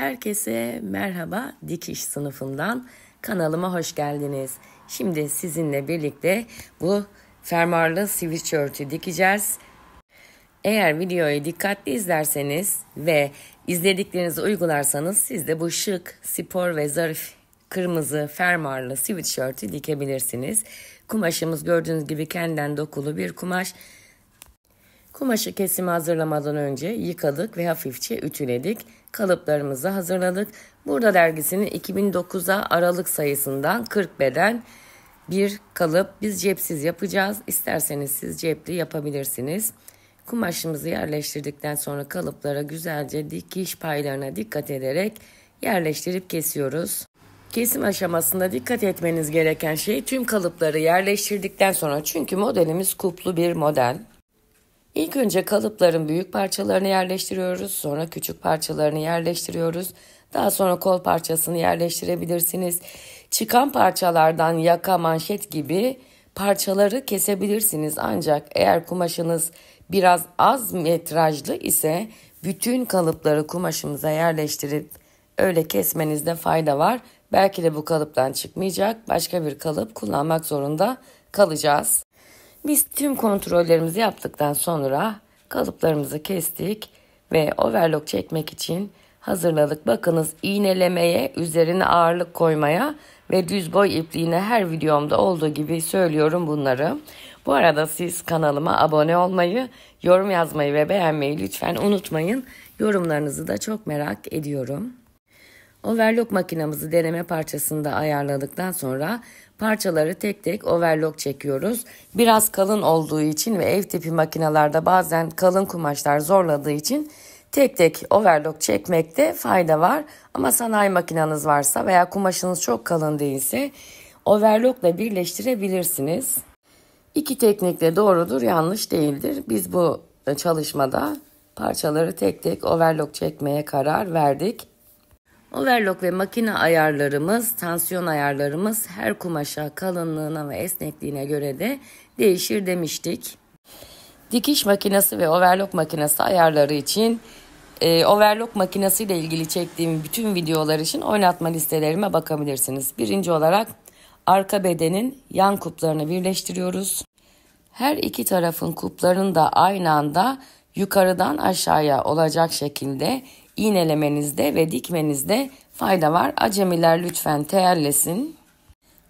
Herkese merhaba, dikiş sınıfından kanalıma hoş geldiniz. Şimdi sizinle birlikte bu fermuarlı sweatshirt'ü dikeceğiz. Eğer videoyu dikkatli izlerseniz ve izlediklerinizi uygularsanız siz de bu şık, spor ve zarif kırmızı fermuarlı sweatshirt'ü dikebilirsiniz. Kumaşımız gördüğünüz gibi kendinden dokulu bir kumaş. Kumaşı kesimi hazırlamadan önce yıkadık ve hafifçe ütüledik. Kalıplarımızı hazırladık. Burada dergisinin 2009'a Aralık sayısından 40 beden bir kalıp. Biz cepsiz yapacağız. İsterseniz siz cepli yapabilirsiniz. Kumaşımızı yerleştirdikten sonra kalıplara güzelce dikiş paylarına dikkat ederek yerleştirip kesiyoruz. Kesim aşamasında dikkat etmeniz gereken şey tüm kalıpları yerleştirdikten sonra, çünkü modelimiz kuplu bir model. İlk önce kalıpların büyük parçalarını yerleştiriyoruz. Sonra küçük parçalarını yerleştiriyoruz. Daha sonra kol parçasını yerleştirebilirsiniz. Çıkan parçalardan yaka, manşet gibi parçaları kesebilirsiniz. Ancak eğer kumaşınız biraz az metrajlı ise bütün kalıpları kumaşımıza yerleştirip öyle kesmenizde fayda var. Belki de bu kalıptan çıkmayacak, başka bir kalıp kullanmak zorunda kalacağız. Biz tüm kontrollerimizi yaptıktan sonra kalıplarımızı kestik ve overlock çekmek için hazırladık. Bakınız, iğnelemeye, üzerine ağırlık koymaya ve düz boy ipliğine her videomda olduğu gibi söylüyorum bunları. Bu arada siz kanalıma abone olmayı, yorum yazmayı ve beğenmeyi lütfen unutmayın. Yorumlarınızı da çok merak ediyorum. Overlock makinamızı deneme parçasında ayarladıktan sonra parçaları tek tek overlock çekiyoruz. Biraz kalın olduğu için ve ev tipi makinalarda bazen kalın kumaşlar zorladığı için tek tek overlock çekmekte fayda var. Ama sanayi makinanız varsa veya kumaşınız çok kalın değilse overlockla birleştirebilirsiniz. İki teknik de doğrudur, yanlış değildir. Biz bu çalışmada parçaları tek tek overlock çekmeye karar verdik. Overlock ve makine ayarlarımız, tansiyon ayarlarımız her kumaşa, kalınlığına ve esnekliğine göre de değişir demiştik. Dikiş makinesi ve overlock makinesi ayarları için overlock makinesi ile ilgili çektiğim bütün videolar için oynatma listelerime bakabilirsiniz. Birinci olarak arka bedenin yan kuplarını birleştiriyoruz. Her iki tarafın kuplarını da aynı anda yukarıdan aşağıya olacak şekilde iğnelemenizde ve dikmenizde fayda var. Acemiler lütfen teyellesin.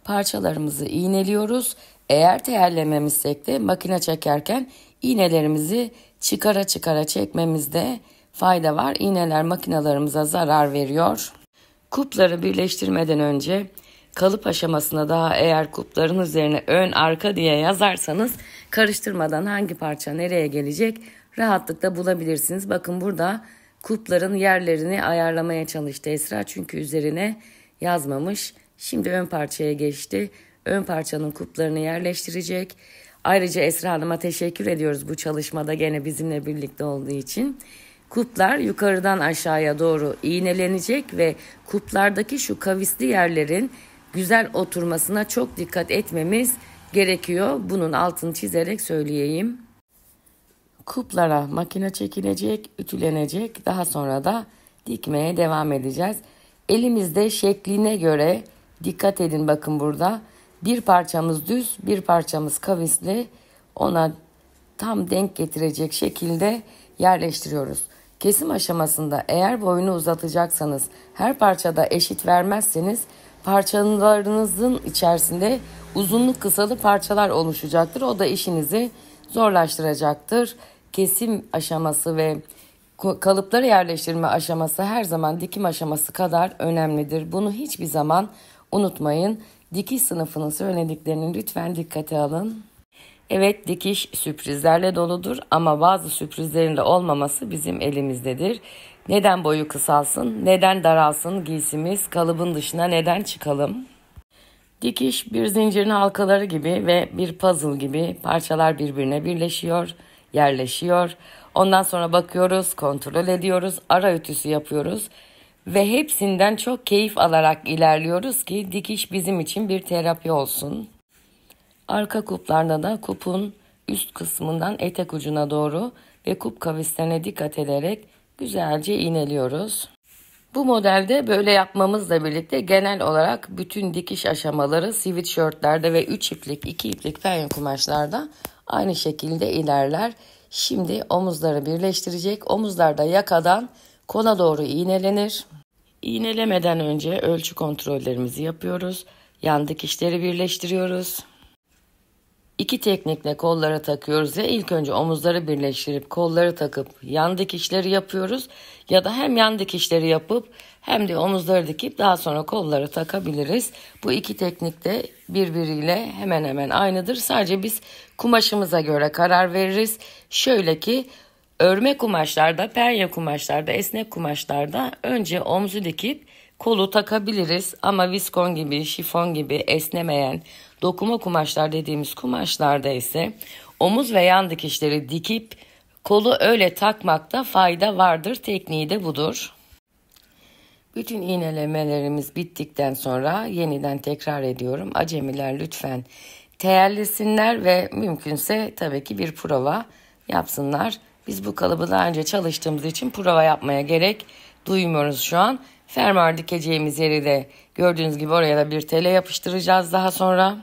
Parçalarımızı iğneliyoruz. Eğer teyellememişsek de makine çekerken iğnelerimizi çıkara çıkara çekmemizde fayda var. İğneler makinalarımıza zarar veriyor. Kupları birleştirmeden önce kalıp aşamasında daha eğer kupların üzerine ön arka diye yazarsanız karıştırmadan hangi parça nereye gelecek rahatlıkla bulabilirsiniz. Bakın burada kupların yerlerini ayarlamaya çalıştı Esra, çünkü üzerine yazmamış. Şimdi ön parçaya geçti. Ön parçanın kuplarını yerleştirecek. Ayrıca Esra Hanım'a teşekkür ediyoruz bu çalışmada gene bizimle birlikte olduğu için. Kuplar yukarıdan aşağıya doğru iğnelenecek ve kuplardaki şu kavisli yerlerin güzel oturmasına çok dikkat etmemiz gerekiyor. Bunun altını çizerek söyleyeyim. Kuplara makine çekilecek, ütülenecek. Daha sonra da dikmeye devam edeceğiz. Elimizde şekline göre dikkat edin, bakın burada. Bir parçamız düz, bir parçamız kavisli. Ona tam denk getirecek şekilde yerleştiriyoruz. Kesim aşamasında eğer boyunu uzatacaksanız, her parçada eşit vermezseniz parçalarınızın içerisinde uzunluk kısalı parçalar oluşacaktır. O da işinizi zorlaştıracaktır. Kesim aşaması ve kalıpları yerleştirme aşaması her zaman dikim aşaması kadar önemlidir. Bunu hiçbir zaman unutmayın. Dikiş sınıfının söylediklerini lütfen dikkate alın. Evet, dikiş sürprizlerle doludur ama bazı sürprizlerin de olmaması bizim elimizdedir. Neden boyu kısalsın, neden daralsın giysimiz, kalıbın dışına neden çıkalım? Dikiş bir zincirin halkaları gibi ve bir puzzle gibi parçalar birbirine birleşiyor, yerleşiyor. Ondan sonra bakıyoruz, kontrol ediyoruz, ara ütüsü yapıyoruz ve hepsinden çok keyif alarak ilerliyoruz ki dikiş bizim için bir terapi olsun. Arka kuplarda da kupun üst kısmından etek ucuna doğru ve kup kavislerine dikkat ederek güzelce iğneliyoruz. Bu modelde böyle yapmamızla birlikte genel olarak bütün dikiş aşamaları sweatshirtlerde ve 3 iplik 2 iplik penye kumaşlarda aynı şekilde ilerler. Şimdi omuzları birleştirecek. Omuzlarda yakadan kola doğru iğnelenir. İğnelemeden önce ölçü kontrollerimizi yapıyoruz. Yan dikişleri birleştiriyoruz. İki teknikle kollara takıyoruz ya ilk önce omuzları birleştirip kolları takıp yan dikişleri yapıyoruz ya da hem yan dikişleri yapıp hem de omuzları dikip daha sonra kolları takabiliriz. Bu iki teknik de birbiriyle hemen hemen aynıdır. Sadece biz kumaşımıza göre karar veririz. Şöyle ki örme kumaşlarda, penye kumaşlarda, esnek kumaşlarda önce omuzu dikip kolu takabiliriz ama viskon gibi, şifon gibi esnemeyen dokuma kumaşlar dediğimiz kumaşlarda ise omuz ve yan dikişleri dikip kolu öyle takmakta fayda vardır. Tekniği de budur. Bütün iğnelemelerimiz bittikten sonra yeniden tekrar ediyorum. Acemiler lütfen terlesinler ve mümkünse tabii ki bir prova yapsınlar. Biz bu kalıbı daha önce çalıştığımız için prova yapmaya gerek duymuyoruz şu an. Fermuar dikeceğimiz yeri de gördüğünüz gibi oraya da bir tele yapıştıracağız daha sonra.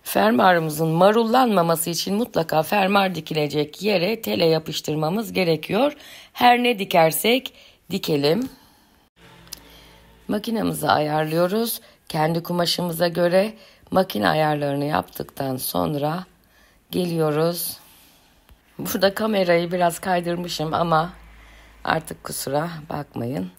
Fermuarımızın marullanmaması için mutlaka fermuar dikilecek yere tele yapıştırmamız gerekiyor. Her ne dikersek dikelim. Makinamızı ayarlıyoruz. Kendi kumaşımıza göre makine ayarlarını yaptıktan sonra geliyoruz. Burada kamerayı biraz kaydırmışım ama artık kusura bakmayın.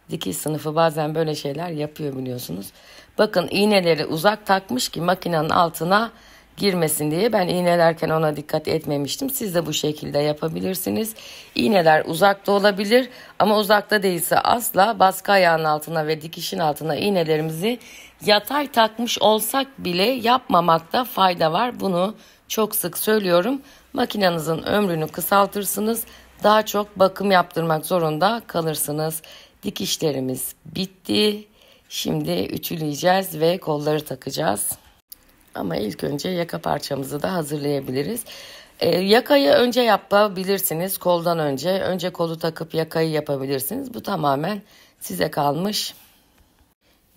Dikiş sınıfı bazen böyle şeyler yapıyor biliyorsunuz. Bakın iğneleri uzak takmış ki makinenin altına girmesin diye. Ben iğnelerken ona dikkat etmemiştim. Siz de bu şekilde yapabilirsiniz. İğneler uzakta olabilir ama uzakta değilse asla baskı ayağının altına ve dikişin altına iğnelerimizi yatay takmış olsak bile yapmamakta fayda var. Bunu çok sık söylüyorum. Makinenizin ömrünü kısaltırsınız. Daha çok bakım yaptırmak zorunda kalırsınız. Dikişlerimiz bitti. Şimdi ütüleyeceğiz ve kolları takacağız. Ama ilk önce yaka parçamızı da hazırlayabiliriz. Yakayı önce yapabilirsiniz. Koldan önce. Önce kolu takıp yakayı yapabilirsiniz. Bu tamamen size kalmış.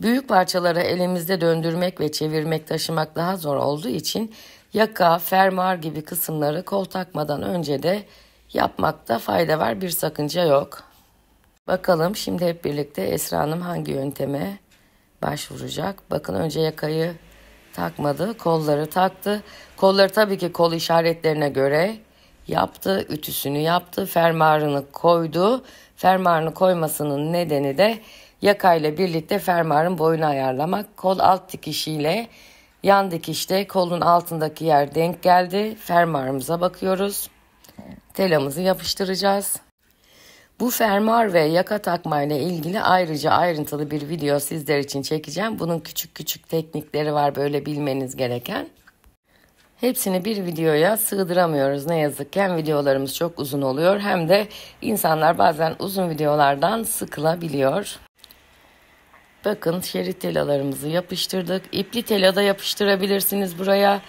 Büyük parçaları elimizde döndürmek ve çevirmek, taşımak daha zor olduğu için yaka, fermuar gibi kısımları kol takmadan önce de yapmakta fayda var. Bir sakınca yok. Bakalım şimdi hep birlikte Esra Hanım hangi yönteme başvuracak. Bakın önce yakayı takmadı, kolları taktı. Kolları tabii ki kol işaretlerine göre yaptı, ütüsünü yaptı, fermuarını koydu. Fermuarını koymasının nedeni de yakayla birlikte fermuarın boyunu ayarlamak. Kol alt dikişiyle yan dikişte kolun altındaki yer denk geldi. Fermuarımıza bakıyoruz. Telamızı yapıştıracağız. Bu fermuar ve yaka takmayla ilgili ayrıca ayrıntılı bir video sizler için çekeceğim. Bunun küçük küçük teknikleri var böyle bilmeniz gereken. Hepsini bir videoya sığdıramıyoruz ne yazık ki. Hem videolarımız çok uzun oluyor hem de insanlar bazen uzun videolardan sıkılabiliyor. Bakın şerit telalarımızı yapıştırdık. İpli tela da yapıştırabilirsiniz buraya.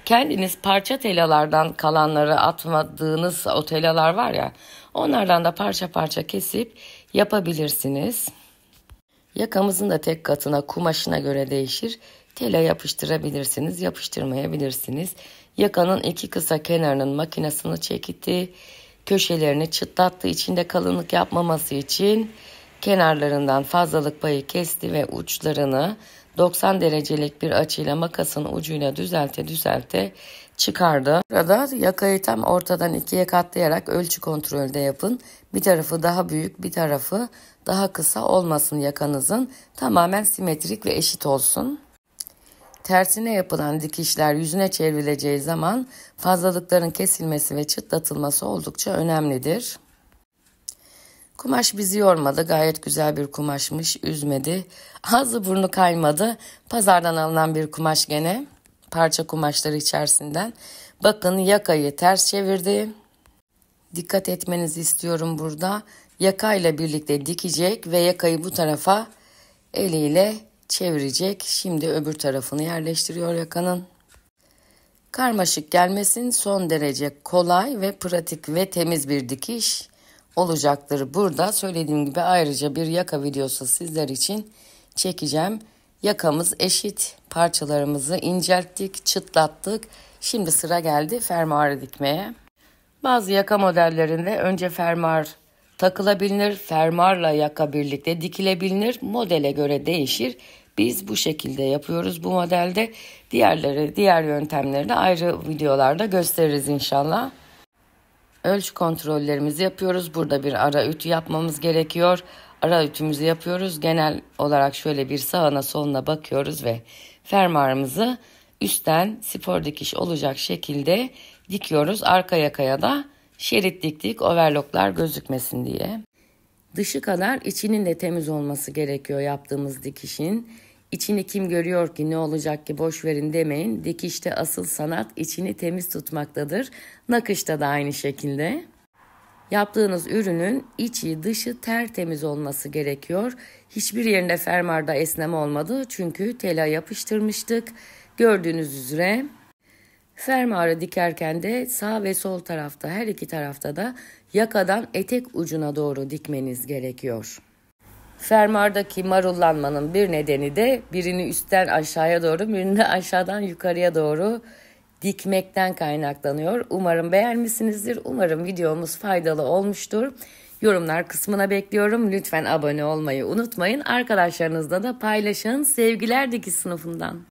Kendiniz parça telalardan kalanları atmadığınız o telalar var ya, onlardan da parça parça kesip yapabilirsiniz. Yakamızın da tek katına kumaşına göre değişir. Tela yapıştırabilirsiniz, yapıştırmayabilirsiniz. Yakanın iki kısa kenarının makinesini çekti. Köşelerini çıtlattı. İçinde kalınlık yapmaması için kenarlarından fazlalık payı kesti ve uçlarını 90 derecelik bir açıyla makasın ucuyla düzelte çıkardı. Burada yakayı tam ortadan ikiye katlayarak ölçü kontrolü de yapın. Bir tarafı daha büyük, bir tarafı daha kısa olmasın yakanızın. Tamamen simetrik ve eşit olsun. Tersine yapılan dikişler yüzüne çevrileceği zaman fazlalıkların kesilmesi ve çıtlatılması oldukça önemlidir. Kumaş bizi yormadı. Gayet güzel bir kumaşmış. Üzmedi. Ağzı burnu kaymadı. Pazardan alınan bir kumaş gene. Parça kumaşları içerisinden. Bakın yakayı ters çevirdi. Dikkat etmenizi istiyorum burada. Yakayla birlikte dikecek ve yakayı bu tarafa eliyle çevirecek. Şimdi öbür tarafını yerleştiriyor yakanın. Karmaşık gelmesin. Son derece kolay ve pratik ve temiz bir dikiş olacaktır. Burada söylediğim gibi ayrıca bir yaka videosu sizler için çekeceğim. Yakamız eşit. Parçalarımızı incelttik, çıtlattık. Şimdi sıra geldi fermuarı dikmeye. Bazı yaka modellerinde önce fermuar takılabilir, fermuarla yaka birlikte dikilebilir. Modele göre değişir. Biz bu şekilde yapıyoruz bu modelde. Diğer yöntemleri de ayrı videolarda gösteririz inşallah. Ölçü kontrollerimizi yapıyoruz. Burada bir ara ütü yapmamız gerekiyor. Ara ütümüzü yapıyoruz. Genel olarak şöyle bir sağına soluna bakıyoruz ve fermuarımızı üstten spor dikiş olacak şekilde dikiyoruz. Arka yakaya da şerit diktik, overlocklar gözükmesin diye. Dışı kadar içinin de temiz olması gerekiyor yaptığımız dikişin. İçini kim görüyor ki, ne olacak ki, boş verin demeyin. Dikişte asıl sanat içini temiz tutmaktadır. Nakışta da aynı şekilde. Yaptığınız ürünün içi dışı tertemiz olması gerekiyor. Hiçbir yerinde fermuarda esneme olmadı çünkü tela yapıştırmıştık. Gördüğünüz üzere fermuarı dikerken de sağ ve sol tarafta, her iki tarafta da yakadan etek ucuna doğru dikmeniz gerekiyor. Fermuardaki marullanmanın bir nedeni de birini üstten aşağıya doğru, birini de aşağıdan yukarıya doğru dikmekten kaynaklanıyor. Umarım beğenmişsinizdir. Umarım videomuz faydalı olmuştur. Yorumlar kısmına bekliyorum. Lütfen abone olmayı unutmayın. Arkadaşlarınızla da paylaşın. Sevgiler dikiş sınıfından.